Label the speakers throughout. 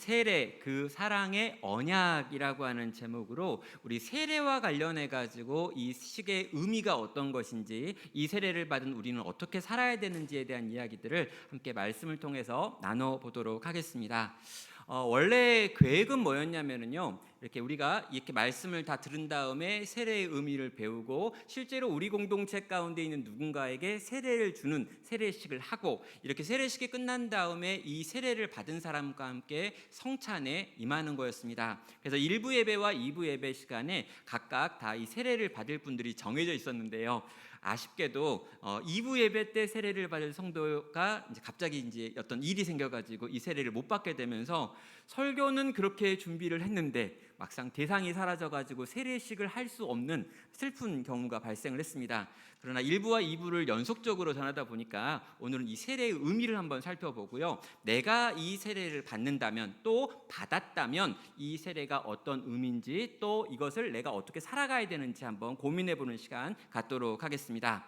Speaker 1: 세례, 그 사랑의 언약이라고 하는 제목으로 우리 세례와 관련해 가지고 이 식의 의미가 어떤 것인지, 이 세례를 받은 우리는 어떻게 살아야 되는지에 대한 이야기들을 함께 말씀을 통해서 나눠 보도록 하겠습니다. 원래 계획은 뭐였냐면요, 이렇게 우리가 이렇게 말씀을 다 들은 다음에 세례의 의미를 배우고 실제로 우리 공동체 가운데 있는 누군가에게 세례를 주는 세례식을 하고, 이렇게 세례식이 끝난 다음에 이 세례를 받은 사람과 함께 성찬에 임하는 거였습니다. 그래서 1부 예배와 2부 예배 시간에 각각 다 이 세례를 받을 분들이 정해져 있었는데요. 아쉽게도 2부 예배 때 세례를 받을 성도가 갑자기 어떤 일이 생겨가지고 이 세례를 못 받게 되면서, 설교는 그렇게 준비를 했는데 막상 대상이 사라져가지고 세례식을 할 수 없는 슬픈 경우가 발생을 했습니다. 그러나 1부와 2부를 연속적으로 전하다 보니까 오늘은 이 세례의 의미를 한번 살펴보고요, 내가 이 세례를 받는다면, 또 받았다면 이 세례가 어떤 의미인지, 또 이것을 내가 어떻게 살아가야 되는지 한번 고민해보는 시간 갖도록 하겠습니다.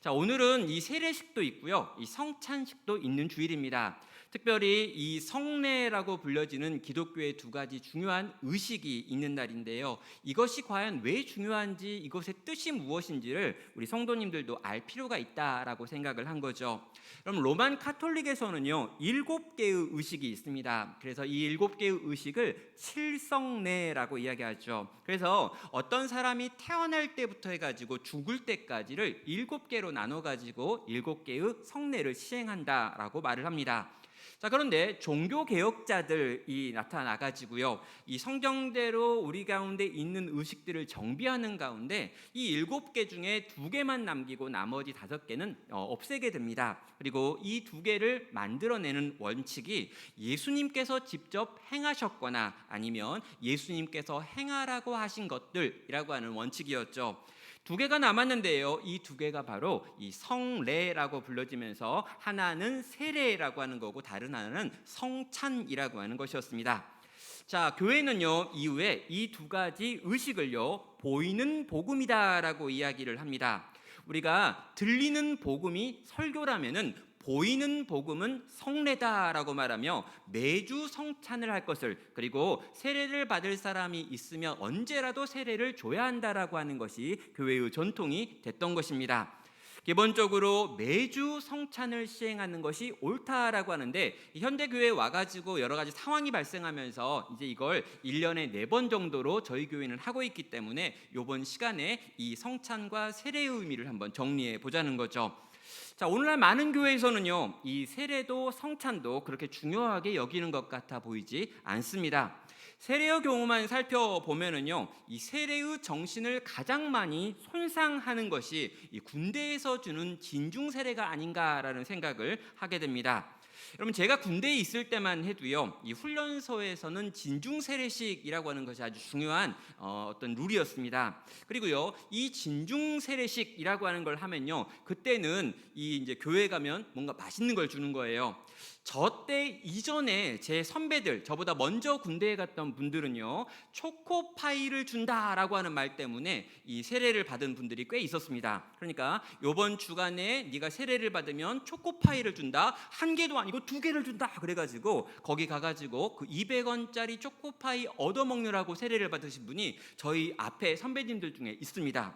Speaker 1: 자, 오늘은 이 세례식도 있고요, 이 성찬식도 있는 주일입니다. 특별히 이 성례라고 불려지는 기독교의 두 가지 중요한 의식이 있는 날인데요, 이것이 과연 왜 중요한지, 이것의 뜻이 무엇인지를 우리 성도님들도 알 필요가 있다라고 생각을 한 거죠. 그럼 로만 카톨릭에서는요 7개의 의식이 있습니다. 그래서 이 7개의 의식을 칠성례라고 이야기하죠. 그래서 어떤 사람이 태어날 때부터 해가지고 죽을 때까지를 7개로 나눠가지고 7개의 성례를 시행한다라고 말을 합니다. 자, 그런데 종교 개혁자들이 나타나가지고요, 이 성경대로 우리 가운데 있는 의식들을 정비하는 가운데 이 7개 중에 2개만 남기고 나머지 5개는 없애게 됩니다. 그리고 이 2개를 만들어내는 원칙이 예수님께서 직접 행하셨거나 아니면 예수님께서 행하라고 하신 것들이라고 하는 원칙이었죠. 2개가 남았는데요, 이 2개가 바로 이 성례라고 불려지면서 하나는 세례라고 하는 거고 다른 하나는 성찬이라고 하는 것이었습니다. 자, 교회는요 이후에 이 2가지 의식을요 보이는 복음이다라고 이야기를 합니다. 우리가 들리는 복음이 설교라면은 보이는 복음은 성례다라고 말하며 매주 성찬을 할 것을, 그리고 세례를 받을 사람이 있으면 언제라도 세례를 줘야 한다라고 하는 것이 교회의 전통이 됐던 것입니다. 기본적으로 매주 성찬을 시행하는 것이 옳다라고 하는데, 현대교회에 와가지고 여러 가지 상황이 발생하면서 이제 이걸 1년에 4번 정도로 저희 교회는 하고 있기 때문에 이번 시간에 이 성찬과 세례의 의미를 한번 정리해 보자는 거죠. 자, 오늘날 많은 교회에서는요 이 세례도 성찬도 그렇게 중요하게 여기는 것 같아 보이지 않습니다. 세례의 경우만 살펴보면은요, 이 세례의 정신을 가장 많이 손상하는 것이 이 군대에서 주는 진중 세례가 아닌가라는 생각을 하게 됩니다. 여러분, 제가 군대에 있을 때만 해도요, 이 훈련소에서는 진중 세례식이라고 하는 것이 아주 중요한 어떤 룰이었습니다. 그리고요, 이 진중 세례식이라고 하는 걸 하면요, 그때는 이 이제 교회 가면 뭔가 맛있는 걸 주는 거예요. 저 때 이전에 제 선배들, 저보다 먼저 군대에 갔던 분들은요 초코파이를 준다라고 하는 말 때문에 이 세례를 받은 분들이 꽤 있었습니다. 그러니까 요번 주간에 네가 세례를 받으면 초코파이를 준다, 1개도 아니고 2개를 준다 그래가지고 거기 가가지고 그 200원짜리 초코파이 얻어먹느라고 세례를 받으신 분이 저희 앞에 선배님들 중에 있습니다.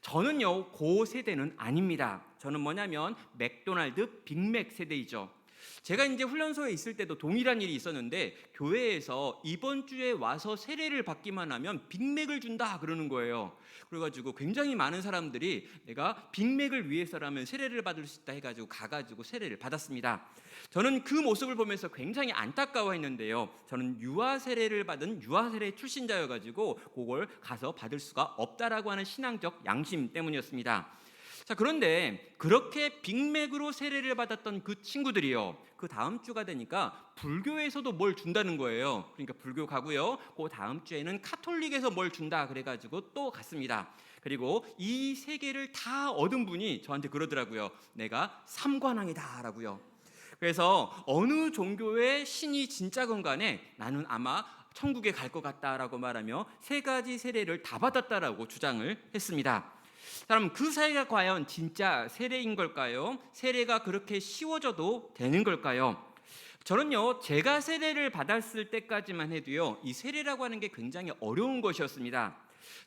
Speaker 1: 저는요 그 세대는 아닙니다. 저는 뭐냐면 맥도날드 빅맥 세대이죠. 제가 이제 훈련소에 있을 때도 동일한 일이 있었는데, 교회에서 이번 주에 와서 세례를 받기만 하면 빅맥을 준다 그러는 거예요. 그래가지고 굉장히 많은 사람들이 내가 빅맥을 위해서라면 세례를 받을 수 있다 해가지고 가가지고 세례를 받았습니다. 저는 그 모습을 보면서 굉장히 안타까워했는데요, 저는 유아 세례를 받은 유아 세례 출신자여가지고 그걸 가서 받을 수가 없다라고 하는 신앙적 양심 때문이었습니다. 자, 그런데 그렇게 빅맥으로 세례를 받았던 그 친구들이요, 그 다음 주가 되니까 불교에서도 뭘 준다는 거예요. 그러니까 불교 가고요, 그 다음 주에는 카톨릭에서 뭘 준다 그래가지고 또 갔습니다. 그리고 이 3개를 다 얻은 분이 저한테 그러더라고요. 내가 삼관왕이다 라고요. 그래서 어느 종교의 신이 진짜 건간에 나는 아마 천국에 갈 것 같다라고 말하며 3가지 세례를 다 받았다라고 주장을 했습니다. 그럼 그 세례가 과연 진짜 세례인 걸까요? 세례가 그렇게 쉬워져도 되는 걸까요? 저는요, 제가 세례를 받았을 때까지만 해도요, 이 세례라고 하는 게 굉장히 어려운 것이었습니다.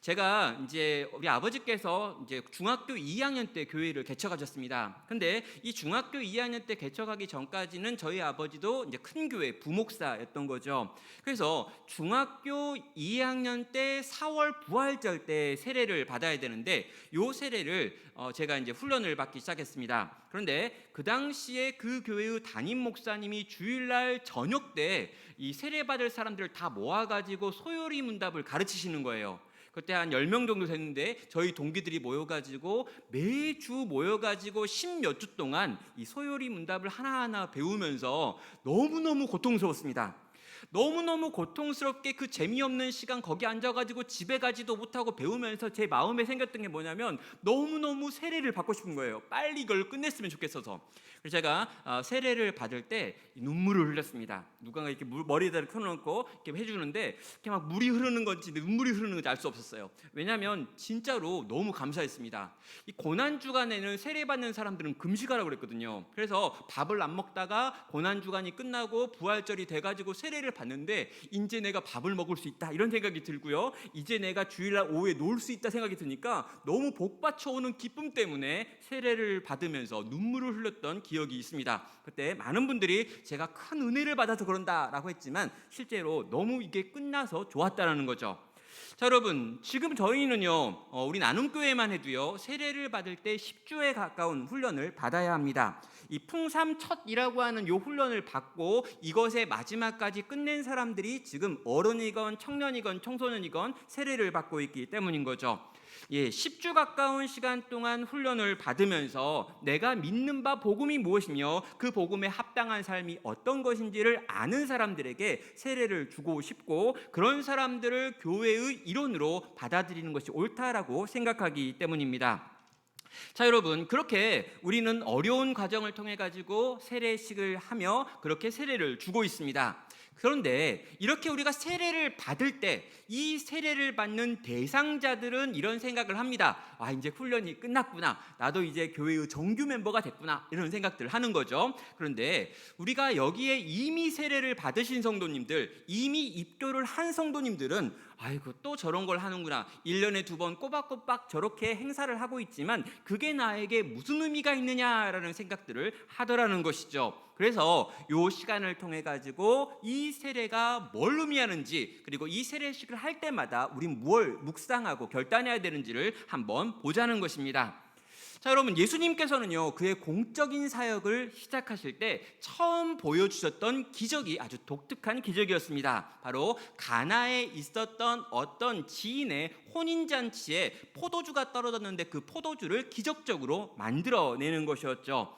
Speaker 1: 제가 이제 우리 아버지께서 이제 중학교 2학년 때 교회를 개척하셨습니다. 근데 이 중학교 2학년 때 개척하기 전까지는 저희 아버지도 이제 큰 교회 부목사였던 거죠. 그래서 중학교 2학년 때 4월 부활절 때 세례를 받아야 되는데, 요 세례를 제가 이제 훈련을 받기 시작했습니다. 그런데 그 당시에 그 교회의 담임 목사님이 주일날 저녁 때 이 세례 받을 사람들을 다 모아가지고 소요리 문답을 가르치시는 거예요. 그때 한 10명 정도 됐는데 저희 동기들이 모여가지고 매주 모여가지고 10몇 주 동안 이 소요리 문답을 하나하나 배우면서 너무너무 고통스러웠습니다. 너무너무 고통스럽게 그 재미없는 시간 거기 앉아가지고 집에 가지도 못하고 배우면서 제 마음에 생겼던 게 뭐냐면 너무너무 세례를 받고 싶은 거예요. 빨리 이걸 끝냈으면 좋겠어서. 그래서 제가 세례를 받을 때 눈물을 흘렸습니다. 누군가 이렇게 머리에다 켜놓고 이렇게 해주는데 이렇게 막 물이 흐르는 건지 눈물이 흐르는 건지 알 수 없었어요. 왜냐하면 진짜로 너무 감사했습니다. 이 고난 주간에는 세례 받는 사람들은 금식하라고 그랬거든요. 그래서 밥을 안 먹다가 고난 주간이 끝나고 부활절이 돼가지고 세례를 받는데 이제 내가 밥을 먹을 수 있다 이런 생각이 들고요. 이제 내가 주일날 오후에 놀 수 있다 생각이 드니까 너무 복받쳐 오는 기쁨 때문에 세례를 받으면서 눈물을 흘렸던 기억이 있습니다. 그때 많은 분들이 제가 큰 은혜를 받아서 그런다라고 했지만 실제로 너무 이게 끝나서 좋았다라는 거죠. 자, 여러분, 지금 저희는요, 우리 나눔교회만 해도요, 세례를 받을 때 10주에 가까운 훈련을 받아야 합니다. 이 풍삼첫이라고 하는 요 훈련을 받고 이것의 마지막까지 끝낸 사람들이 지금 어른이건 청년이건 청소년이건 세례를 받고 있기 때문인 거죠. 10주 가까운 시간 동안 훈련을 받으면서 내가 믿는 바 복음이 무엇이며 그 복음에 합당한 삶이 어떤 것인지를 아는 사람들에게 세례를 주고 싶고, 그런 사람들을 교회의 일원으로 받아들이는 것이 옳다라고 생각하기 때문입니다. 자, 여러분, 그렇게 우리는 어려운 과정을 통해 가지고 세례식을 하며 그렇게 세례를 주고 있습니다. 그런데 이렇게 우리가 세례를 받을 때 이 세례를 받는 대상자들은 이런 생각을 합니다. 아, 이제 훈련이 끝났구나. 나도 이제 교회의 정규 멤버가 됐구나. 이런 생각들을 하는 거죠. 그런데 우리가 여기에 이미 세례를 받으신 성도님들, 이미 입교를 한 성도님들은 아이고, 또 저런 걸 하는구나. 1년에 2번 꼬박꼬박 저렇게 행사를 하고 있지만 그게 나에게 무슨 의미가 있느냐라는 생각들을 하더라는 것이죠. 그래서 이 시간을 통해 가지고 이 세례가 뭘 의미하는지, 그리고 이 세례식을 할 때마다 우린 뭘 묵상하고 결단해야 되는지를 한번 보자는 것입니다. 자, 여러분, 예수님께서는요, 그의 공적인 사역을 시작하실 때 처음 보여주셨던 기적이 아주 독특한 기적이었습니다. 바로 가나에 있었던 어떤 지인의 혼인잔치에 포도주가 떨어졌는데 그 포도주를 기적적으로 만들어내는 것이었죠.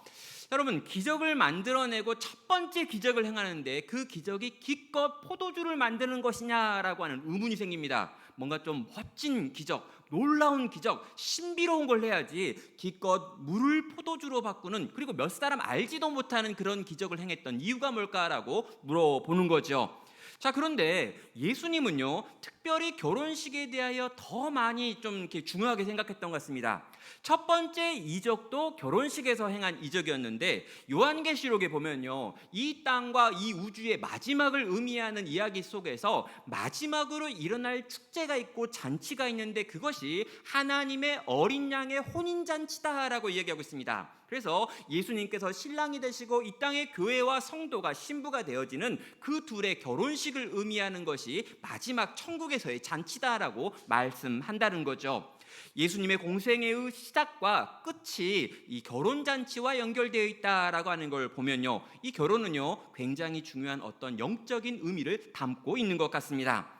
Speaker 1: 여러분, 기적을 만들어내고 첫 번째 기적을 행하는데 그 기적이 기껏 포도주를 만드는 것이냐라고 하는 의문이 생깁니다. 뭔가 좀 멋진 기적, 놀라운 기적, 신비로운 걸 해야지 기껏 물을 포도주로 바꾸는, 그리고 몇 사람 알지도 못하는 그런 기적을 행했던 이유가 뭘까라고 물어보는 거죠. 자, 그런데 예수님은요, 특별히 결혼식에 대하여 더 많이 좀 이렇게 중요하게 생각했던 것 같습니다. 첫 번째 이적도 결혼식에서 행한 이적이었는데, 요한계시록에 보면요, 이 땅과 이 우주의 마지막을 의미하는 이야기 속에서 마지막으로 일어날 축제가 있고 잔치가 있는데 그것이 하나님의 어린 양의 혼인잔치다라고 이야기하고 있습니다. 그래서 예수님께서 신랑이 되시고 이 땅의 교회와 성도가 신부가 되어지는 그 둘의 결혼식을 의미하는 것이 마지막 천국에서의 잔치다라고 말씀한다는 거죠. 예수님의 공생애의 시작과 끝이 이 결혼잔치와 연결되어 있다라고 하는 걸 보면요, 이 결혼은요, 굉장히 중요한 어떤 영적인 의미를 담고 있는 것 같습니다.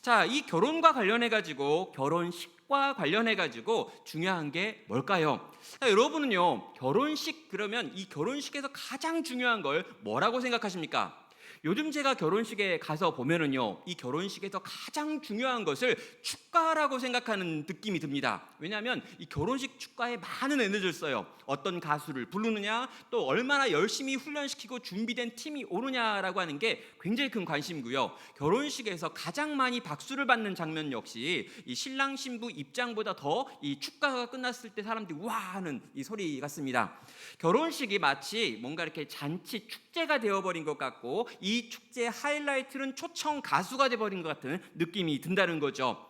Speaker 1: 자, 이 결혼과 관련해 가지고, 결혼식과 관련해 가지고 중요한 게 뭘까요? 자, 여러분은요, 결혼식 그러면 이 결혼식에서 가장 중요한 걸 뭐라고 생각하십니까? 요즘 제가 결혼식에 가서 보면은요, 이 결혼식에서 가장 중요한 것을 축가라고 생각하는 느낌이 듭니다. 왜냐하면 이 결혼식 축가에 많은 에너지를 써요. 어떤 가수를 부르느냐, 또 얼마나 열심히 훈련시키고 준비된 팀이 오느냐라고 하는 게 굉장히 큰 관심이고요. 결혼식에서 가장 많이 박수를 받는 장면 역시 이 신랑 신부 입장보다 더 이 축가가 끝났을 때 사람들이 와 하는 이 소리 같습니다. 결혼식이 마치 뭔가 이렇게 잔치 축제가 되어버린 것 같고, 이 축제의 하이라이트는 초청 가수가 되어버린 것 같은 느낌이 든다는 거죠.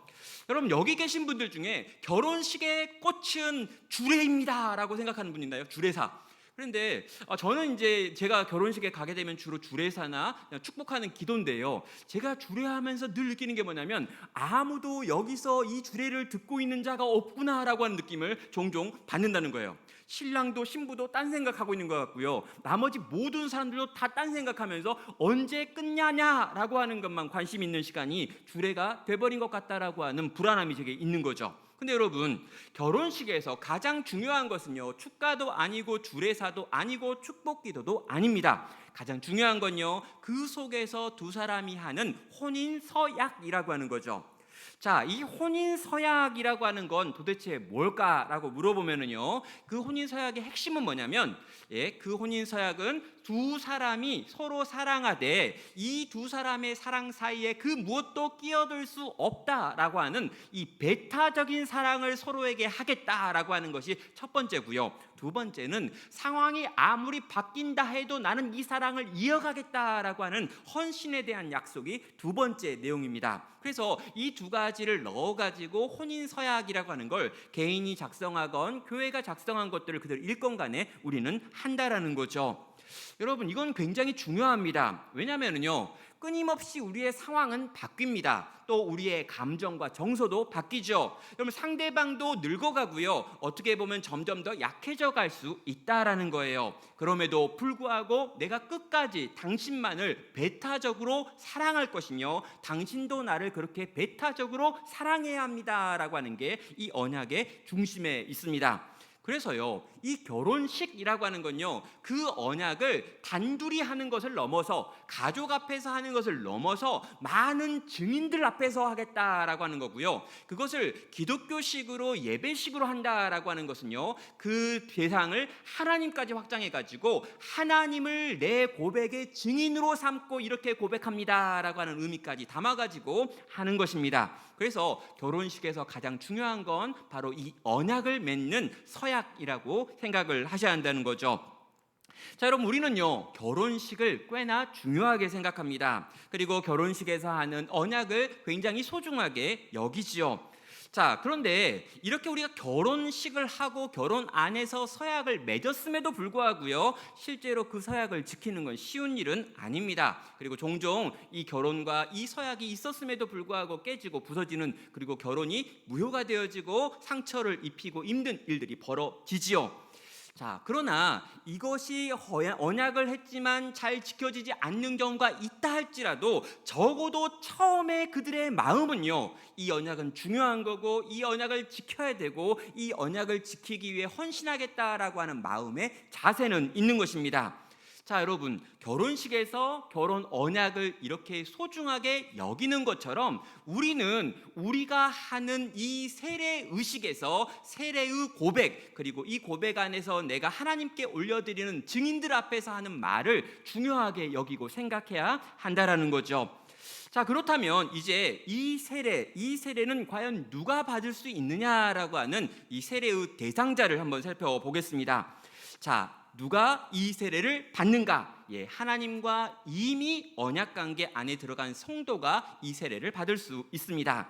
Speaker 1: 여러분, 여기 계신 분들 중에 결혼식의 꽃은 주례입니다 라고 생각하는 분 있나요? 주례사. 그런데 저는 이제 제가 결혼식에 가게 되면 주로 주례사나 그냥 축복하는 기도인데요, 제가 주례하면서 늘 느끼는 게 뭐냐면 아무도 여기서 이 주례를 듣고 있는 자가 없구나라고 하는 느낌을 종종 받는다는 거예요. 신랑도 신부도 딴 생각하고 있는 것 같고요, 나머지 모든 사람들도 다 딴 생각하면서 언제 끝냐냐라고 하는 것만 관심 있는 시간이 주례가 돼버린 것 같다라고 하는 불안함이 제게 있는 거죠. 근데 여러분, 결혼식에서 가장 중요한 것은요, 축가도 아니고 주례사도 아니고 축복기도도 아닙니다. 가장 중요한 건요, 그 속에서 두 사람이 하는 혼인서약이라고 하는 거죠. 자, 이 혼인서약이라고 하는 건 도대체 뭘까라고 물어보면은요, 그 혼인서약의 핵심은 뭐냐면, 그 혼인서약은 두 사람이 서로 사랑하되 이 두 사람의 사랑 사이에 그 무엇도 끼어들 수 없다라고 하는 이 배타적인 사랑을 서로에게 하겠다라고 하는 것이 첫 번째고요. 두 번째는 상황이 아무리 바뀐다 해도 나는 이 사랑을 이어가겠다라고 하는 헌신에 대한 약속이 두 번째 내용입니다. 그래서 이 두 가지를 넣어가지고 혼인서약이라고 하는 걸 개인이 작성하건 교회가 작성한 것들을 그대로 읽건 간에 우리는 한다라는 거죠. 여러분, 이건 굉장히 중요합니다. 왜냐하면요, 끊임없이 우리의 상황은 바뀝니다. 또 우리의 감정과 정서도 바뀌죠. 여러분, 상대방도 늙어가고요, 어떻게 보면 점점 더 약해져 갈 수 있다라는 거예요. 그럼에도 불구하고 내가 끝까지 당신만을 배타적으로 사랑할 것이며 당신도 나를 그렇게 배타적으로 사랑해야 합니다라고 하는 게 이 언약의 중심에 있습니다. 그래서요, 이 결혼식이라고 하는 건요, 그 언약을 단둘이 하는 것을 넘어서 가족 앞에서 하는 것을 넘어서 많은 증인들 앞에서 하겠다라고 하는 거고요, 그것을 기독교식으로 예배식으로 한다라고 하는 것은요, 그 대상을 하나님까지 확장해 가지고 하나님을 내 고백의 증인으로 삼고 이렇게 고백합니다라고 하는 의미까지 담아 가지고 하는 것입니다. 그래서 결혼식에서 가장 중요한 건 바로 이 언약을 맺는 서약이라고 생각을 하셔야 한다는 거죠. 자, 여러분, 우리는요, 결혼식을 꽤나 중요하게 생각합니다. 그리고 결혼식에서 하는 언약을 굉장히 소중하게 여기지요. 자, 그런데 이렇게 우리가 결혼식을 하고 결혼 안에서 서약을 맺었음에도 불구하고요, 실제로 그 서약을 지키는 건 쉬운 일은 아닙니다. 그리고 종종 이 결혼과 이 서약이 있었음에도 불구하고 깨지고 부서지는, 그리고 결혼이 무효가 되어지고 상처를 입히고 힘든 일들이 벌어지지요. 자, 그러나 이것이 언약을 했지만 잘 지켜지지 않는 경우가 있다 할지라도 적어도 처음에 그들의 마음은요, 이 언약은 중요한 거고 이 언약을 지켜야 되고 이 언약을 지키기 위해 헌신하겠다라고 하는 마음의 자세는 있는 것입니다. 자, 여러분, 결혼식에서 결혼 언약을 이렇게 소중하게 여기는 것처럼 우리는 우리가 하는 이 세례 의식에서 세례의 고백, 그리고 이 고백 안에서 내가 하나님께 올려드리는 증인들 앞에서 하는 말을 중요하게 여기고 생각해야 한다라는 거죠. 자, 그렇다면 이제 이 세례는 과연 누가 받을 수 있느냐라고 하는 이 세례의 대상자를 한번 살펴보겠습니다. 자, 누가 이 세례를 받는가? 하나님과 이미 언약 관계 안에 들어간 성도가 이 세례를 받을 수 있습니다.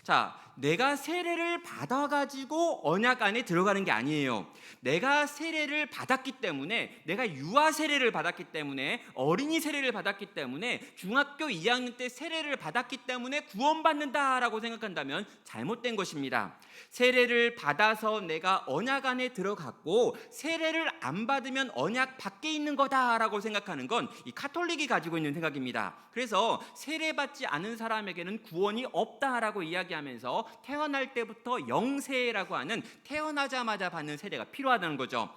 Speaker 1: 자, 내가 세례를 받아가지고 언약 안에 들어가는 게 아니에요. 내가 세례를 받았기 때문에, 내가 유아 세례를 받았기 때문에, 어린이 세례를 받았기 때문에, 중학교 2학년 때 세례를 받았기 때문에 구원받는다라고 생각한다면 잘못된 것입니다. 세례를 받아서 내가 언약 안에 들어갔고 세례를 안 받으면 언약 밖에 있는 거다라고 생각하는 건 이 카톨릭이 가지고 있는 생각입니다. 그래서 세례받지 않은 사람에게는 구원이 없다라고 이야기하면서 태어날 때부터 영세라고 하는 태어나자마자 받는 세례가 필요하다는 거죠.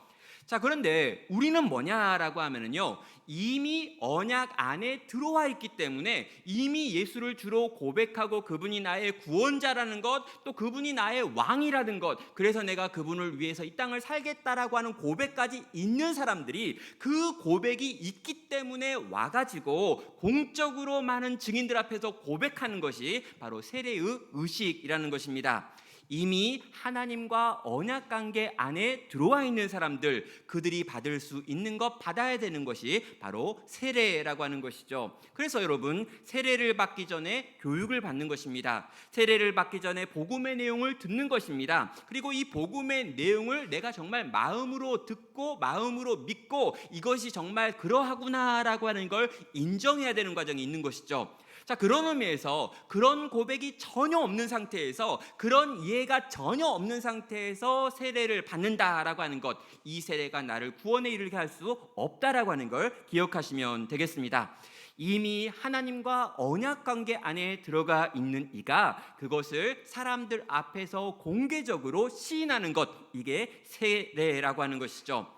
Speaker 1: 자, 그런데 우리는 뭐냐라고 하면은요, 이미 언약 안에 들어와 있기 때문에 이미 예수를 주로 고백하고 그분이 나의 구원자라는 것, 또 그분이 나의 왕이라는 것, 그래서 내가 그분을 위해서 이 땅을 살겠다라고 하는 고백까지 있는 사람들이 그 고백이 있기 때문에 와가지고 공적으로 많은 증인들 앞에서 고백하는 것이 바로 세례의 의식이라는 것입니다. 이미 하나님과 언약 관계 안에 들어와 있는 사람들, 그들이 받을 수 있는 것, 받아야 되는 것이 바로 세례라고 하는 것이죠. 그래서 여러분, 세례를 받기 전에 교육을 받는 것입니다. 세례를 받기 전에 복음의 내용을 듣는 것입니다. 그리고 이 복음의 내용을 내가 정말 마음으로 듣고 마음으로 믿고 이것이 정말 그러하구나라고 하는 걸 인정해야 되는 과정이 있는 것이죠. 자, 그런 의미에서 그런 고백이 전혀 없는 상태에서, 그런 이해가 전혀 없는 상태에서 세례를 받는다라고 하는 것, 이 세례가 나를 구원에 이르게 할 수 없다라고 하는 걸 기억하시면 되겠습니다. 이미 하나님과 언약 관계 안에 들어가 있는 이가 그것을 사람들 앞에서 공개적으로 시인하는 것, 이게 세례라고 하는 것이죠.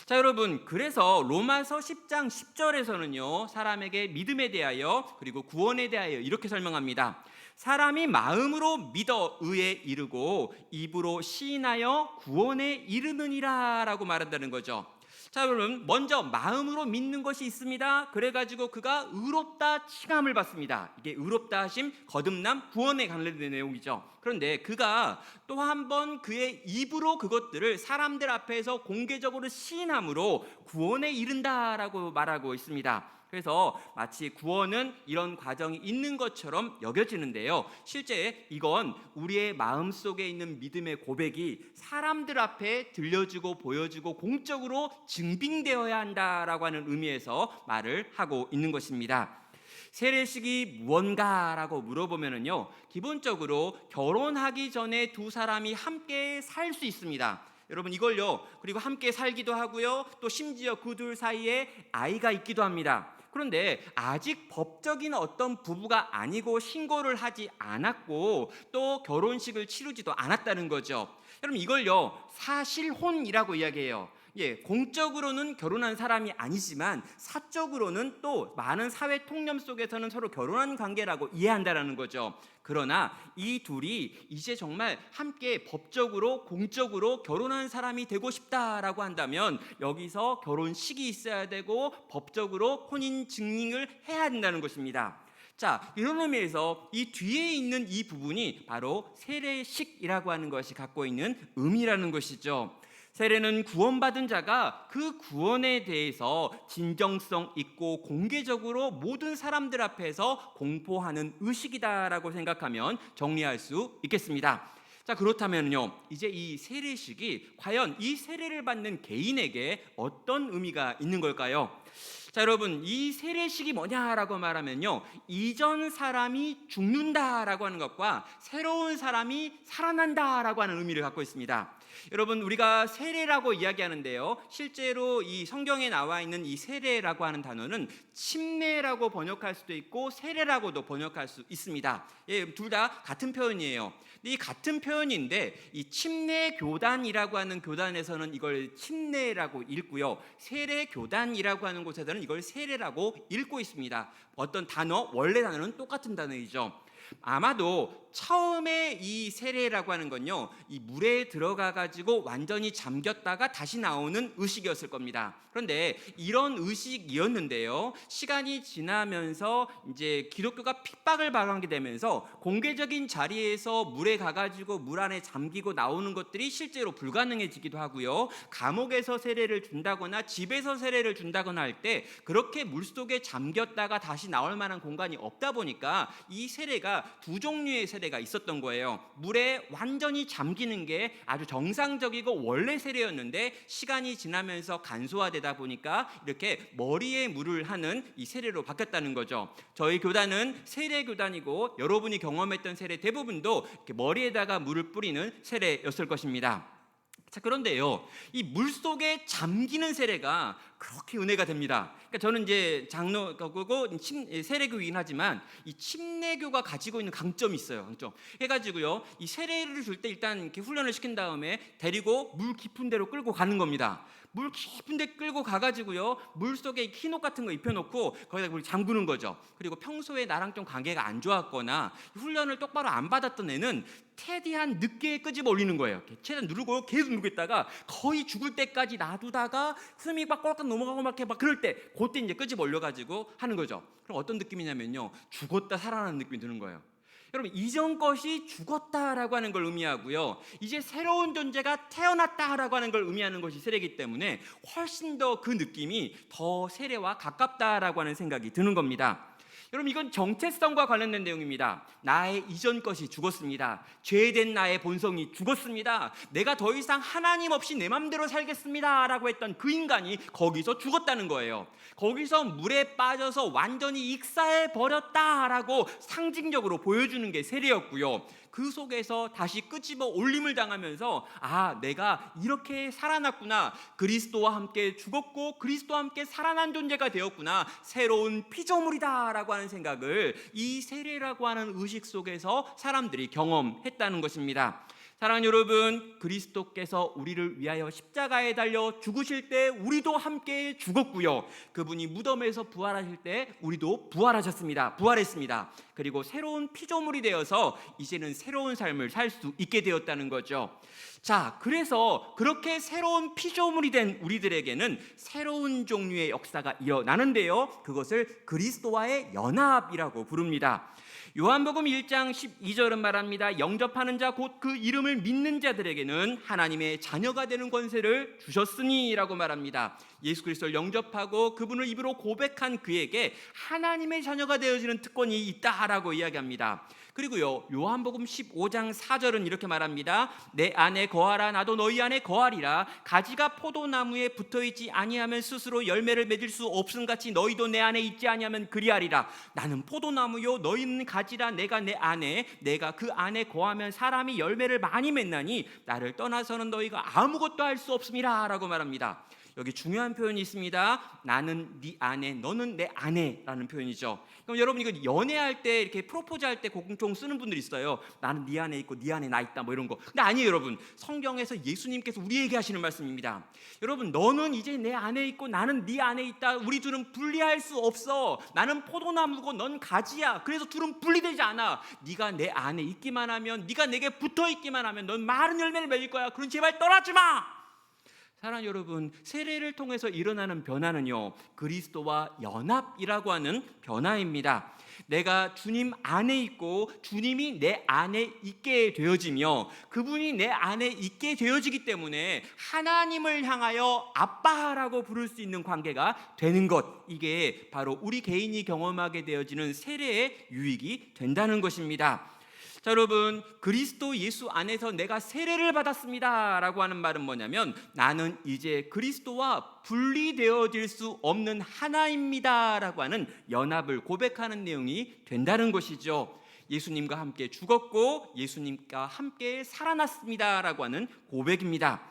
Speaker 1: 자, 여러분, 그래서 로마서 10장 10절에서는요 사람에게 믿음에 대하여 그리고 구원에 대하여 이렇게 설명합니다. 사람이 마음으로 믿어 의에 이르고 입으로 시인하여 구원에 이르느니라 라고 말한다는 거죠. 자, 여러분, 먼저 마음으로 믿는 것이 있습니다. 그래가지고 그가 의롭다 칭함을 받습니다. 이게 의롭다 하심, 거듭남, 구원에 관련된 내용이죠. 그런데 그가 또 한 번 그의 입으로 그것들을 사람들 앞에서 공개적으로 시인함으로 구원에 이른다라고 말하고 있습니다. 그래서 마치 구원은 이런 과정이 있는 것처럼 여겨지는데요, 실제 이건 우리의 마음속에 있는 믿음의 고백이 사람들 앞에 들려주고 보여주고 공적으로 증빙되어야 한다라고 하는 의미에서 말을 하고 있는 것입니다. 세례식이 무언가라고 물어보면요, 기본적으로 결혼하기 전에 두 사람이 함께 살 수 있습니다. 여러분, 이걸요, 그리고 함께 살기도 하고요, 또 심지어 그 둘 사이에 아이가 있기도 합니다. 그런데 아직 법적인 어떤 부부가 아니고 신고를 하지 않았고 또 결혼식을 치르지도 않았다는 거죠. 여러분, 이걸요 사실혼이라고 이야기해요. 공적으로는 결혼한 사람이 아니지만 사적으로는 또 많은 사회 통념 속에서는 서로 결혼한 관계라고 이해한다라는 거죠. 그러나 이 둘이 이제 정말 함께 법적으로 공적으로 결혼한 사람이 되고 싶다라고 한다면 여기서 결혼식이 있어야 되고 법적으로 혼인 증명을 해야 된다는 것입니다. 자, 이런 의미에서 이 뒤에 있는 이 부분이 바로 세례식이라고 하는 것이 갖고 있는 의미라는 것이죠. 세례는 구원받은 자가 그 구원에 대해서 진정성 있고 공개적으로 모든 사람들 앞에서 공포하는 의식이다라고 생각하면 정리할 수 있겠습니다. 자, 그렇다면요, 이제 이 세례식이 과연 이 세례를 받는 개인에게 어떤 의미가 있는 걸까요? 자, 여러분, 이 세례식이 뭐냐라고 말하면요, 이전 사람이 죽는다라고 하는 것과 새로운 사람이 살아난다라고 하는 의미를 갖고 있습니다. 여러분, 우리가 세례라고 이야기하는데요, 실제로 이 성경에 나와 있는 이 세례라고 하는 단어는 침례라고 번역할 수도 있고 세례라고도 번역할 수 있습니다. 둘 다 같은 표현이에요. 이 같은 표현인데 이 침례 교단이라고 하는 교단에서는 이걸 침례라고 읽고요, 세례 교단이라고 하는 곳에서는 이걸 세례라고 읽고 있습니다. 어떤 단어, 원래 단어는 똑같은 단어이죠. 아마도 처음에 이 세례라고 하는 건요, 이 물에 들어가 가지고 완전히 잠겼다가 다시 나오는 의식이었을 겁니다. 그런데 이런 의식이었는데요, 시간이 지나면서 이제 기독교가 핍박을 당하게 되면서 공개적인 자리에서 물에 가가지고 물 안에 잠기고 나오는 것들이 실제로 불가능해지기도 하고요, 감옥에서 세례를 준다거나 집에서 세례를 준다거나 할 때 그렇게 물속에 잠겼다가 다시 나올 만한 공간이 없다 보니까 이 세례가 두 종류의 세례가 있었던 거예요. 물에 완전히 잠기는 게 아주 정상적이고 원래 세례였는데 시간이 지나면서 간소화되다 보니까 이렇게 머리에 물을 하는 이 세례로 바뀌었다는 거죠. 저희 교단은 세례 교단이고 여러분이 경험했던 세례 대부분도 이렇게 머리에다가 물을 뿌리는 세례였을 것입니다. 자, 그런데요, 이 물속에 잠기는 세례가 그렇게 은혜가 됩니다. 그러니까 저는 이제 장로고 세례교이긴 하지만 이 침례교가 가지고 있는 강점이 있어요. 강점. 해가지고요, 이 세례를 줄 때 일단 이렇게 훈련을 시킨 다음에 데리고 물 깊은 데로 끌고 가는 겁니다. 물 깊은 데 끌고 가가지고요, 물 속에 흰옷 같은 거 입혀놓고 거기다 물 잠그는 거죠. 그리고 평소에 나랑 좀 관계가 안 좋았거나 훈련을 똑바로 안 받았던 애는 최대한 늦게 끄집어 올리는 거예요. 최대한 누르고 계속 누르고 있다가 거의 죽을 때까지 놔두다가 숨이 막 꼴깍 넘어가고 막 그럴 때, 그때 이제 끄집어 올려가지고 하는 거죠. 그럼 어떤 느낌이냐면요, 죽었다 살아나는 느낌이 드는 거예요. 여러분, 이전 것이 죽었다라고 하는 걸 의미하고요, 이제 새로운 존재가 태어났다라고 하는 걸 의미하는 것이 세례이기 때문에 훨씬 더 그 느낌이 더 세례와 가깝다라고 하는 생각이 드는 겁니다. 여러분, 이건 정체성과 관련된 내용입니다. 나의 이전 것이 죽었습니다. 죄된 나의 본성이 죽었습니다. 내가 더 이상 하나님 없이 내 맘대로 살겠습니다 라고 했던 그 인간이 거기서 죽었다는 거예요. 거기서 물에 빠져서 완전히 익사해 버렸다라고 상징적으로 보여주는 게 세례였고요, 그 속에서 다시 끄집어 올림을 당하면서 내가 이렇게 살아났구나, 그리스도와 함께 죽었고 그리스도와 함께 살아난 존재가 되었구나, 새로운 피조물이다 라고 하는 생각을 이 세례라고 하는 의식 속에서 사람들이 경험했다는 것입니다. 사랑하는 여러분, 그리스도께서 우리를 위하여 십자가에 달려 죽으실 때 우리도 함께 죽었고요, 그분이 무덤에서 부활하실 때 우리도 부활했습니다. 그리고 새로운 피조물이 되어서 이제는 새로운 삶을 살 수 있게 되었다는 거죠. 자, 그래서 그렇게 새로운 피조물이 된 우리들에게는 새로운 종류의 역사가 일어나는데요, 그것을 그리스도와의 연합이라고 부릅니다. 요한복음 1장 12절은 말합니다. 영접하는 자 곧 그 이름을 믿는 자들에게는 하나님의 자녀가 되는 권세를 주셨으니 라고 말합니다. 예수 그리스도를 영접하고 그분을 입으로 고백한 그에게 하나님의 자녀가 되어지는 특권이 있다라고 이야기합니다. 그리고요, 요한복음 15장 4절은 이렇게 말합니다. 내 안에 거하라, 나도 너희 안에 거하리라. 가지가 포도나무에 붙어있지 아니하면 스스로 열매를 맺을 수 없음같이 너희도 내 안에 있지 아니하면 그리하리라. 나는 포도나무요, 너희는 가지라. 내가 내 안에, 내가 그 안에 거하면 사람이 열매를 많이 맺나니 나를 떠나서는 너희가 아무것도 할 수 없음이라 라고 말합니다. 여기 중요한 표현이 있습니다. 나는 네 안에, 너는 내 안에 라는 표현이죠. 그럼 여러분, 이거 연애할 때, 이렇게 프로포즈할 때 공통 쓰는 분들이 있어요. 나는 네 안에 있고 네 안에 나 있다, 뭐 이런 거. 근데 아니에요, 여러분. 성경에서 예수님께서 우리에게 하시는 말씀입니다. 여러분, 너는 이제 내 안에 있고 나는 네 안에 있다. 우리 둘은 분리할 수 없어. 나는 포도나무고 넌 가지야. 그래서 둘은 분리되지 않아. 네가 내 안에 있기만 하면, 네가 내게 붙어 있기만 하면 넌 많은 열매를 맺을 거야. 그럼 제발 떠나지 마. 사랑하는 여러분, 세례를 통해서 일어나는 변화는요, 그리스도와 연합이라고 하는 변화입니다. 내가 주님 안에 있고 주님이 내 안에 있게 되어지며 그분이 내 안에 있게 되어지기 때문에 하나님을 향하여 아빠라고 부를 수 있는 관계가 되는 것, 이게 바로 우리 개인이 경험하게 되어지는 세례의 유익이 된다는 것입니다. 자, 여러분, 그리스도 예수 안에서 내가 세례를 받았습니다 라고 하는 말은 뭐냐면, 나는 이제 그리스도와 분리되어질 수 없는 하나입니다 라고 하는 연합을 고백하는 내용이 된다는 것이죠. 예수님과 함께 죽었고 예수님과 함께 살아났습니다 라고 하는 고백입니다.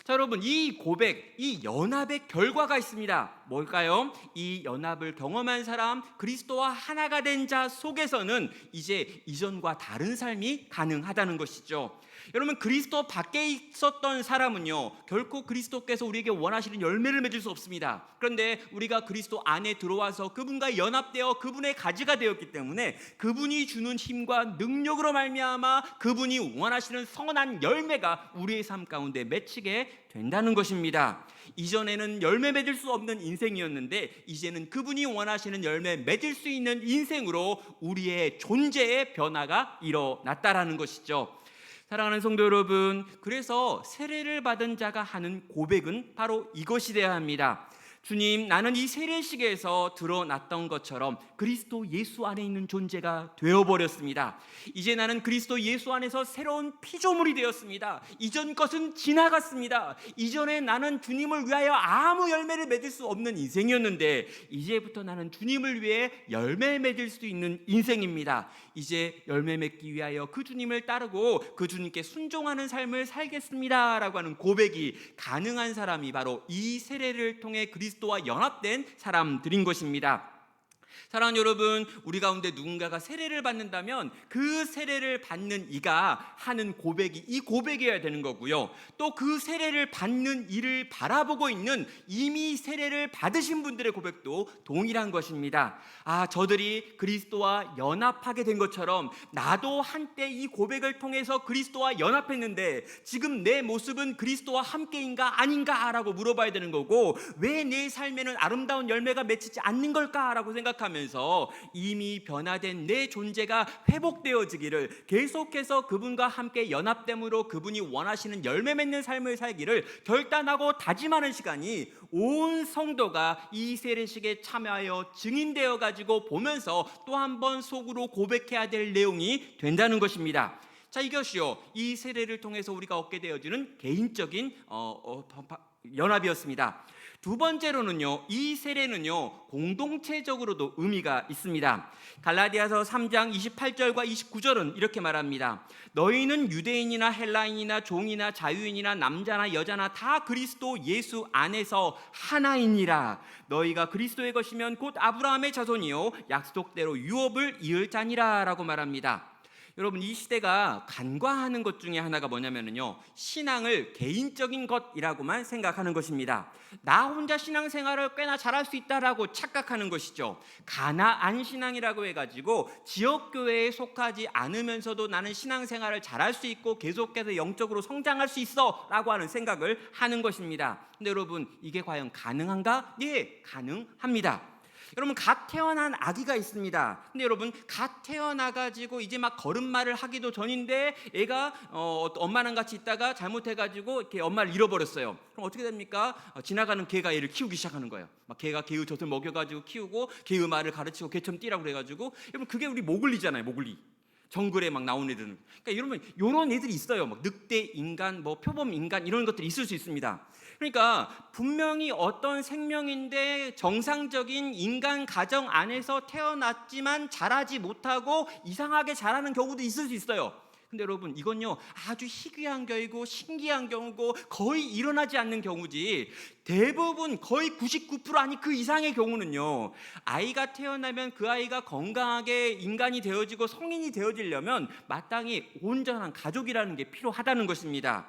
Speaker 1: 자, 여러분, 이 고백, 이 연합의 결과가 있습니다. 뭘까요? 이 연합을 경험한 사람, 그리스도와 하나가 된 자 속에서는 이제 이전과 다른 삶이 가능하다는 것이죠. 여러분, 그리스도 밖에 있었던 사람은요, 결코 그리스도께서 우리에게 원하시는 열매를 맺을 수 없습니다. 그런데 우리가 그리스도 안에 들어와서 그분과 연합되어 그분의 가지가 되었기 때문에 그분이 주는 힘과 능력으로 말미암아 그분이 원하시는 선한 열매가 우리의 삶 가운데 맺히게 된다는 것입니다. 이전에는 열매 맺을 수 없는 인생이었는데 이제는 그분이 원하시는 열매 맺을 수 있는 인생으로 우리의 존재의 변화가 일어났다라는 것이죠. 사랑하는 성도 여러분, 그래서 세례를 받은 자가 하는 고백은 바로 이것이 되어야 합니다. 주님, 나는 이 세례식에서 드러났던 것처럼 그리스도 예수 안에 있는 존재가 되어버렸습니다. 이제 나는 그리스도 예수 안에서 새로운 피조물이 되었습니다. 이전 것은 지나갔습니다. 이전에 나는 주님을 위하여 아무 열매를 맺을 수 없는 인생이었는데 이제부터 나는 주님을 위해 열매 맺을 수 있는 인생입니다. 이제 열매 맺기 위하여 그 주님을 따르고 그 주님께 순종하는 삶을 살겠습니다 라고 하는 고백이 가능한 사람이 바로 이 세례를 통해 그리스도와 연합된 사람들인 것입니다. 사랑하는 여러분, 우리 가운데 누군가가 세례를 받는다면 그 세례를 받는 이가 하는 고백이 이 고백이어야 되는 거고요. 또 그 세례를 받는 이를 바라보고 있는 이미 세례를 받으신 분들의 고백도 동일한 것입니다. 저들이 그리스도와 연합하게 된 것처럼 나도 한때 이 고백을 통해서 그리스도와 연합했는데 지금 내 모습은 그리스도와 함께인가 아닌가 라고 물어봐야 되는 거고, 왜 내 삶에는 아름다운 열매가 맺히지 않는 걸까 라고 생각하면서 이미 변화된 내 존재가 회복되어지기를, 계속해서 그분과 함께 연합됨으로 그분이 원하시는 열매 맺는 삶을 살기를 결단하고 다짐하는 시간이 온 성도가 이 세례식에 참여하여 증인되어 가지고 보면서 또 한 번 속으로 고백해야 될 내용이 된다는 것입니다. 자, 이것이요, 이 세례를 통해서 우리가 얻게 되어지는 개인적인 연합이었습니다. 두 번째로는요, 이 세례는요 공동체적으로도 의미가 있습니다. 갈라디아서 3장 28절과 29절은 이렇게 말합니다. 너희는 유대인이나 헬라인이나 종이나 자유인이나 남자나 여자나 다 그리스도 예수 안에서 하나이니라. 너희가 그리스도의 것이면 곧 아브라함의 자손이요 약속대로 유업을 이을 자니라 라고 말합니다. 여러분, 이 시대가 간과하는 것 중에 하나가 뭐냐면요, 신앙을 개인적인 것이라고만 생각하는 것입니다. 나 혼자 신앙생활을 꽤나 잘할 수 있다라고 착각하는 것이죠. 가나안 신앙이라고 해가지고 지역교회에 속하지 않으면서도 나는 신앙생활을 잘할 수 있고 계속해서 영적으로 성장할 수 있어 라고 하는 생각을 하는 것입니다. 근데 여러분, 이게 과연 가능한가? 예, 가능합니다. 여러분, 갓 태어난 아기가 있습니다. 근데 여러분, 갓 태어나가지고 이제 막 걸음마를 하기도 전인데 애가 엄마랑 같이 있다가 잘못해가지고 이렇게 엄마를 잃어버렸어요. 그럼 어떻게 됩니까? 지나가는 개가 얘를 키우기 시작하는 거예요. 막 개가 개의 젖을 먹여가지고 키우고 개의 말을 가르치고 개처럼 뛰라고 그래가지고, 여러분, 그게 우리 모글리잖아요. 모글리. 정글에 막 나온 애들은. 그러니까 여러분, 이런 애들이 있어요. 막 늑대 인간, 뭐 표범 인간, 이런 것들이 있을 수 있습니다. 그러니까 분명히 어떤 생명인데 정상적인 인간 가정 안에서 태어났지만 자라지 못하고 이상하게 자라는 경우도 있을 수 있어요. 근데 여러분, 이건요 아주 희귀한 경우고 신기한 경우고 거의 일어나지 않는 경우지, 대부분 거의 99% 아니 그 이상의 경우는요, 아이가 태어나면 그 아이가 건강하게 인간이 되어지고 성인이 되어지려면 마땅히 온전한 가족이라는 게 필요하다는 것입니다.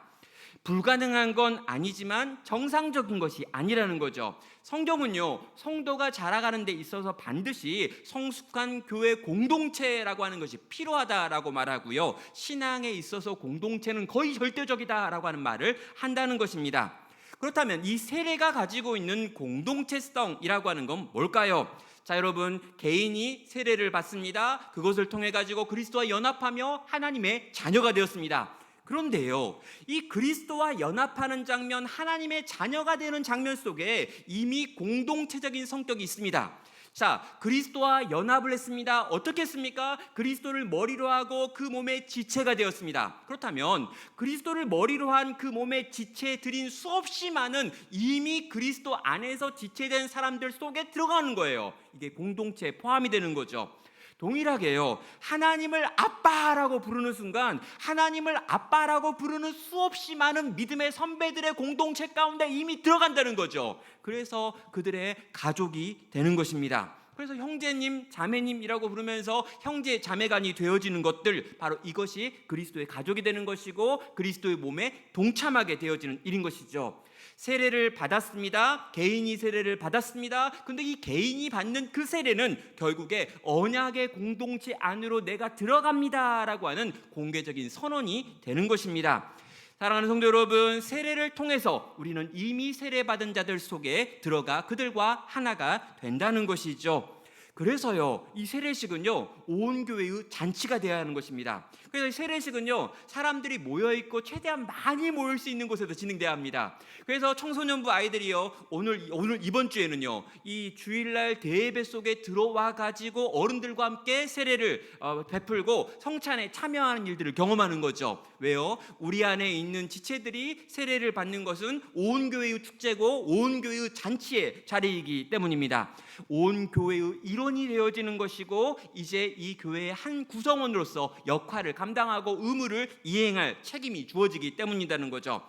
Speaker 1: 불가능한 건 아니지만 정상적인 것이 아니라는 거죠. 성경은요, 성도가 자라가는 데 있어서 반드시 성숙한 교회 공동체라고 하는 것이 필요하다라고 말하고요, 신앙에 있어서 공동체는 거의 절대적이다라고 하는 말을 한다는 것입니다. 그렇다면 이 세례가 가지고 있는 공동체성이라고 하는 건 뭘까요? 자, 여러분, 개인이 세례를 받습니다. 그것을 통해 가지고 그리스도와 연합하며 하나님의 자녀가 되었습니다. 그런데요, 이 그리스도와 연합하는 장면, 하나님의 자녀가 되는 장면 속에 이미 공동체적인 성격이 있습니다. 자, 그리스도와 연합을 했습니다. 어떻게 했습니까? 그리스도를 머리로 하고 그 몸의 지체가 되었습니다. 그렇다면 그리스도를 머리로 한 그 몸의 지체들인 수없이 많은 이미 그리스도 안에서 지체된 사람들 속에 들어가는 거예요. 이게 공동체에 포함이 되는 거죠. 동일하게요, 하나님을 아빠라고 부르는 순간 하나님을 아빠라고 부르는 수없이 많은 믿음의 선배들의 공동체 가운데 이미 들어간다는 거죠. 그래서 그들의 가족이 되는 것입니다. 그래서 형제님, 자매님이라고 부르면서 형제, 자매간이 되어지는 것들, 바로 이것이 그리스도의 가족이 되는 것이고 그리스도의 몸에 동참하게 되어지는 일인 것이죠. 세례를 받았습니다. 개인이 세례를 받았습니다. 근데 이 개인이 받는 그 세례는 결국에 언약의 공동체 안으로 내가 들어갑니다라고 하는 공개적인 선언이 되는 것입니다. 사랑하는 성도 여러분, 세례를 통해서 우리는 이미 세례받은 자들 속에 들어가 그들과 하나가 된다는 것이죠. 그래서요, 이 세례식은요 온 교회의 잔치가 되어야 하는 것입니다. 그래서 세례식은요 사람들이 모여있고 최대한 많이 모일 수 있는 곳에서 진행돼야 합니다. 그래서 청소년부 아이들이요 오늘 이번 주에는요 이 주일날 대예배 속에 들어와 가지고 어른들과 함께 세례를 베풀고 성찬에 참여하는 일들을 경험하는 거죠. 왜요? 우리 안에 있는 지체들이 세례를 받는 것은 온 교회의 축제고 온 교회의 잔치의 자리이기 때문입니다. 온 교회의 일원이 되어지는 것이고 이제 이 교회의 한 구성원으로서 역할을 감당하고 의무를 이행할 책임이 주어지기 때문이라는 거죠.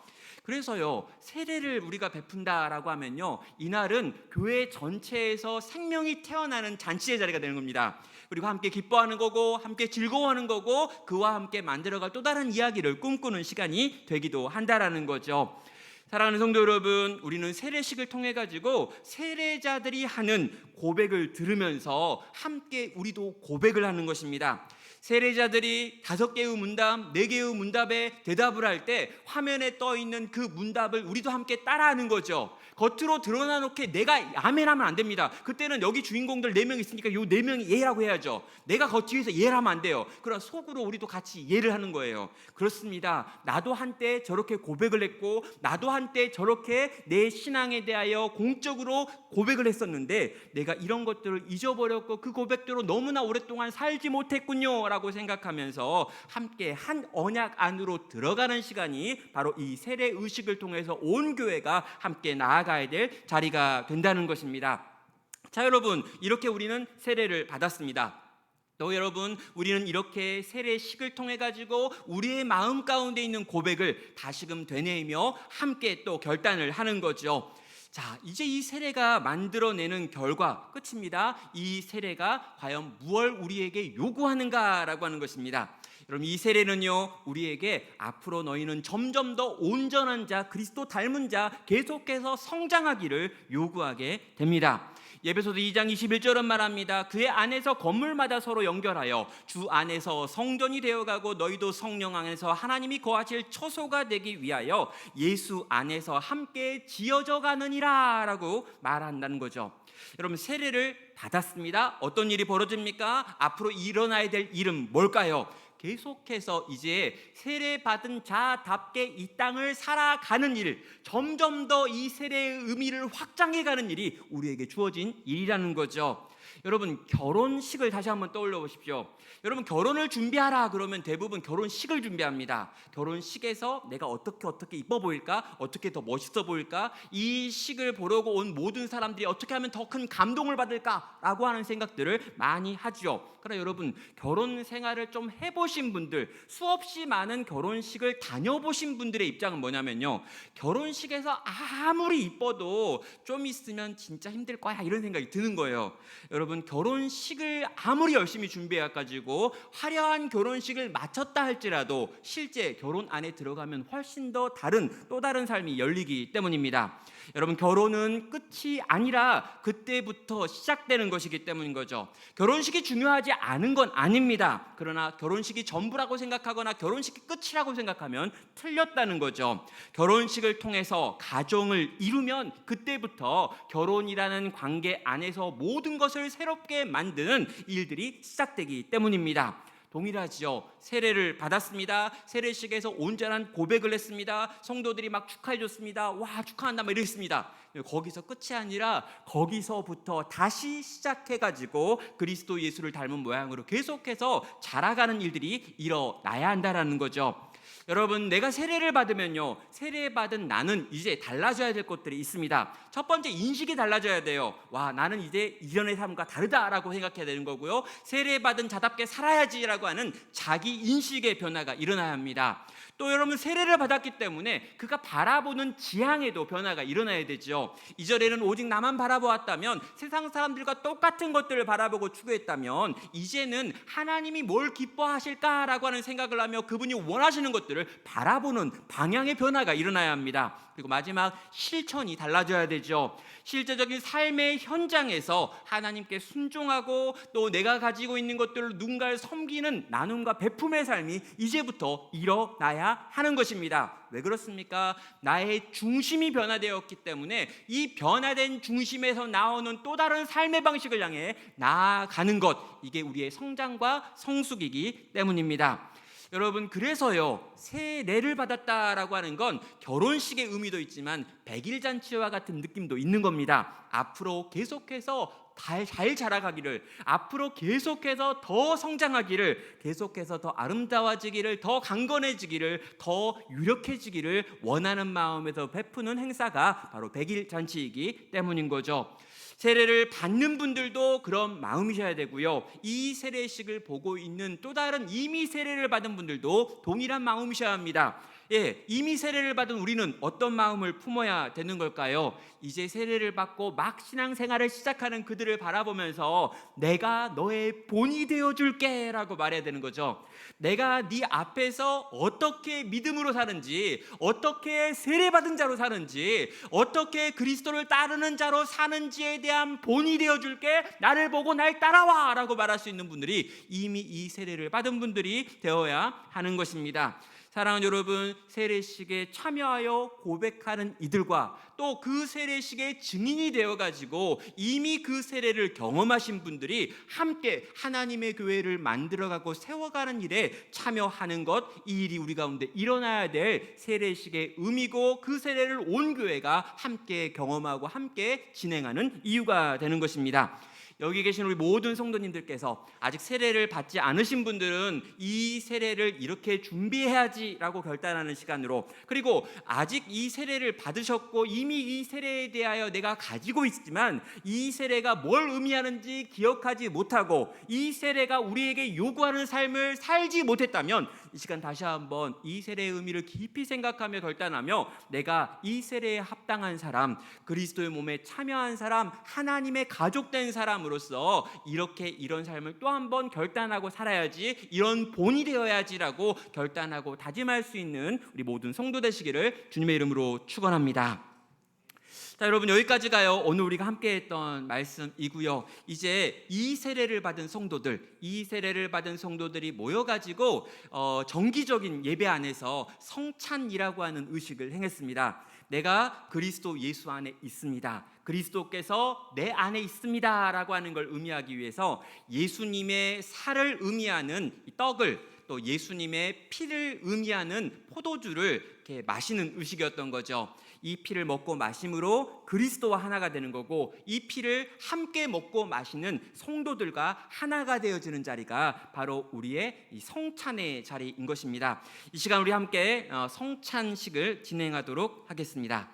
Speaker 1: 그래서요, 세례를 우리가 베푼다라고 하면요, 이날은 교회 전체에서 생명이 태어나는 잔치의 자리가 되는 겁니다. 그리고 함께 기뻐하는 거고, 함께 즐거워하는 거고, 그와 함께 만들어갈 또 다른 이야기를 꿈꾸는 시간이 되기도 한다라는 거죠. 사랑하는 성도 여러분, 우리는 세례식을 통해 가지고 세례자들이 하는 고백을 들으면서 함께 우리도 고백을 하는 것입니다. 세례자들이 5개의 문답, 4개의 문답에 대답을 할 때 화면에 떠 있는 그 문답을 우리도 함께 따라하는 거죠. 겉으로 드러나 놓게 내가 아멘하면 안 됩니다. 그때는 여기 주인공들 4명 있으니까 요 4명이 예라고 해야죠. 내가 뒤에서 예라면 안 돼요. 그러나 속으로 우리도 같이 예를 하는 거예요. 그렇습니다. 나도 한때 저렇게 고백을 했고, 나도 한때 저렇게 내 신앙에 대하여 공적으로 고백을 했었는데 내가 이런 것들을 잊어버렸고 그 고백대로 너무나 오랫동안 살지 못했군요 라고 생각하면서 함께 한 언약 안으로 들어가는 시간이 바로 이 세례 의식을 통해서 온 교회가 함께 나아가야 될 자리가 된다는 것입니다. 자, 여러분, 이렇게 우리는 세례를 받았습니다. 또 여러분, 우리는 이렇게 세례식을 통해 가지고 우리의 마음 가운데 있는 고백을 다시금 되뇌이며 함께 또 결단을 하는 거죠. 자, 이제 이 세례가 만들어내는 결과 끝입니다. 이 세례가 과연 무엇을 우리에게 요구하는가라고 하는 것입니다. 여러분, 이 세례는요, 우리에게 앞으로 너희는 점점 더 온전한 자, 그리스도 닮은 자, 계속해서 성장하기를 요구하게 됩니다. 에베소서 2장 21절은 말합니다. 그의 안에서 건물마다 서로 연결하여 주 안에서 성전이 되어가고 너희도 성령 안에서 하나님이 거하실 처소가 되기 위하여 예수 안에서 함께 지어져 가느니라 라고 말한다는 거죠. 여러분, 세례를 받았습니다. 어떤 일이 벌어집니까? 앞으로 일어나야 될 일은 뭘까요? 계속해서 이제 세례받은 자답게 이 땅을 살아가는 일, 점점 더 이 세례의 의미를 확장해가는 일이 우리에게 주어진 일이라는 거죠. 여러분, 결혼식을 다시 한번 떠올려 보십시오. 여러분, 결혼을 준비하라 그러면 대부분 결혼식을 준비합니다. 결혼식에서 내가 어떻게 이뻐 보일까? 어떻게 더 멋있어 보일까? 이 식을 보려고 온 모든 사람들이 어떻게 하면 더 큰 감동을 받을까? 라고 하는 생각들을 많이 하죠. 그러나 여러분, 결혼 생활을 좀 해보신 분들, 수없이 많은 결혼식을 다녀보신 분들의 입장은 뭐냐면요, 결혼식에서 아무리 이뻐도 좀 있으면 진짜 힘들 거야 이런 생각이 드는 거예요. 여러분, 결혼식을 아무리 열심히 준비해가지고 화려한 결혼식을 마쳤다 할지라도 실제 결혼 안에 들어가면 훨씬 더 또 다른 삶이 열리기 때문입니다. 여러분, 결혼은 끝이 아니라 그때부터 시작되는 것이기 때문인 거죠. 결혼식이 중요하지 않은 건 아닙니다. 그러나 결혼식이 전부라고 생각하거나 결혼식이 끝이라고 생각하면 틀렸다는 거죠. 결혼식을 통해서 가정을 이루면 그때부터 결혼이라는 관계 안에서 모든 것을 새롭게 만드는 일들이 시작되기 때문입니다. 동일하죠. 세례를 받았습니다. 세례식에서 온전한 고백을 했습니다. 성도들이 막 축하해 줬습니다. 와, 축하한다 막 이랬습니다. 거기서 끝이 아니라 거기서부터 다시 시작해가지고 그리스도 예수를 닮은 모양으로 계속해서 자라가는 일들이 일어나야 한다라는 거죠. 여러분, 내가 세례를 받으면요, 세례받은 나는 이제 달라져야 될 것들이 있습니다. 첫 번째, 인식이 달라져야 돼요. 와, 나는 이제 이전의 삶과 다르다라고 생각해야 되는 거고요. 세례받은 자답게 살아야지라고 하는 자기 인식의 변화가 일어나야 합니다. 또 여러분, 세례를 받았기 때문에 그가 바라보는 지향에도 변화가 일어나야 되죠. 이전에는 오직 나만 바라보았다면, 세상 사람들과 똑같은 것들을 바라보고 추구했다면, 이제는 하나님이 뭘 기뻐하실까라고 하는 생각을 하며 그분이 원하시는 것들을 바라보는 방향의 변화가 일어나야 합니다. 그리고 마지막, 실천이 달라져야 되죠. 실제적인 삶의 현장에서 하나님께 순종하고 또 내가 가지고 있는 것들을 누군가를 섬기는 나눔과 베품의 삶이 이제부터 일어나야 하는 것입니다. 왜 그렇습니까? 나의 중심이 변화되었기 때문에 이 변화된 중심에서 나오는 또 다른 삶의 방식을 향해 나아가는 것, 이게 우리의 성장과 성숙이기 때문입니다. 여러분, 그래서요, 세례를 받았다라고 하는 건 결혼식의 의미도 있지만 백일잔치와 같은 느낌도 있는 겁니다. 앞으로 계속해서 잘 자라가기를, 앞으로 계속해서 더 성장하기를, 계속해서 더 아름다워지기를, 더 강건해지기를, 더 유력해지기를 원하는 마음에서 베푸는 행사가 바로 백일잔치이기 때문인 거죠. 세례를 받는 분들도 그런 마음이셔야 되고요, 이 세례식을 보고 있는 또 다른 이미 세례를 받은 분들도 동일한 마음이셔야 합니다. 이미 세례를 받은 우리는 어떤 마음을 품어야 되는 걸까요? 이제 세례를 받고 막 신앙생활을 시작하는 그들을 바라보면서 내가 너의 본이 되어줄게 라고 말해야 되는 거죠. 내가 네 앞에서 어떻게 믿음으로 사는지, 어떻게 세례받은 자로 사는지, 어떻게 그리스도를 따르는 자로 사는지에 대한 본이 되어줄게, 나를 보고 날 따라와 라고 말할 수 있는 분들이 이미 이 세례를 받은 분들이 되어야 하는 것입니다. 사랑하는 여러분, 세례식에 참여하여 고백하는 이들과 또 그 세례식의 증인이 되어가지고 이미 그 세례를 경험하신 분들이 함께 하나님의 교회를 만들어가고 세워가는 일에 참여하는 것, 이 일이 우리 가운데 일어나야 될 세례식의 의미고 그 세례를 온 교회가 함께 경험하고 함께 진행하는 이유가 되는 것입니다. 여기 계신 우리 모든 성도님들께서 아직 세례를 받지 않으신 분들은 이 세례를 이렇게 준비해야지라고 결단하는 시간으로, 그리고 아직 이 세례를 받으셨고 이미 이 세례에 대하여 내가 가지고 있지만 이 세례가 뭘 의미하는지 기억하지 못하고 이 세례가 우리에게 요구하는 삶을 살지 못했다면 이 시간 다시 한번 이 세례의 의미를 깊이 생각하며 결단하며 내가 이 세례에 합당한 사람, 그리스도의 몸에 참여한 사람, 하나님의 가족된 사람으로서 이렇게 이런 삶을 또 한 번 결단하고 살아야지, 이런 본이 되어야지라고 결단하고 다짐할 수 있는 우리 모든 성도 되시기를 주님의 이름으로 축원합니다. 자, 여러분, 여기까지가요 오늘 우리가 함께 했던 말씀이고요. 이제 이 세례를 받은 성도들이 모여가지고 정기적인 예배 안에서 성찬이라고 하는 의식을 행했습니다. 내가 그리스도 예수 안에 있습니다, 그리스도께서 내 안에 있습니다 라고 하는 걸 의미하기 위해서 예수님의 살을 의미하는 떡을, 또 예수님의 피를 의미하는 포도주를 이렇게 마시는 의식이었던 거죠. 이 피를 먹고 마심으로 그리스도와 하나가 되는 거고, 이 피를 함께 먹고 마시는 성도들과 하나가 되어지는 자리가 바로 우리의 이 성찬의 자리인 것입니다. 이 시간 우리 함께 성찬식을 진행하도록 하겠습니다.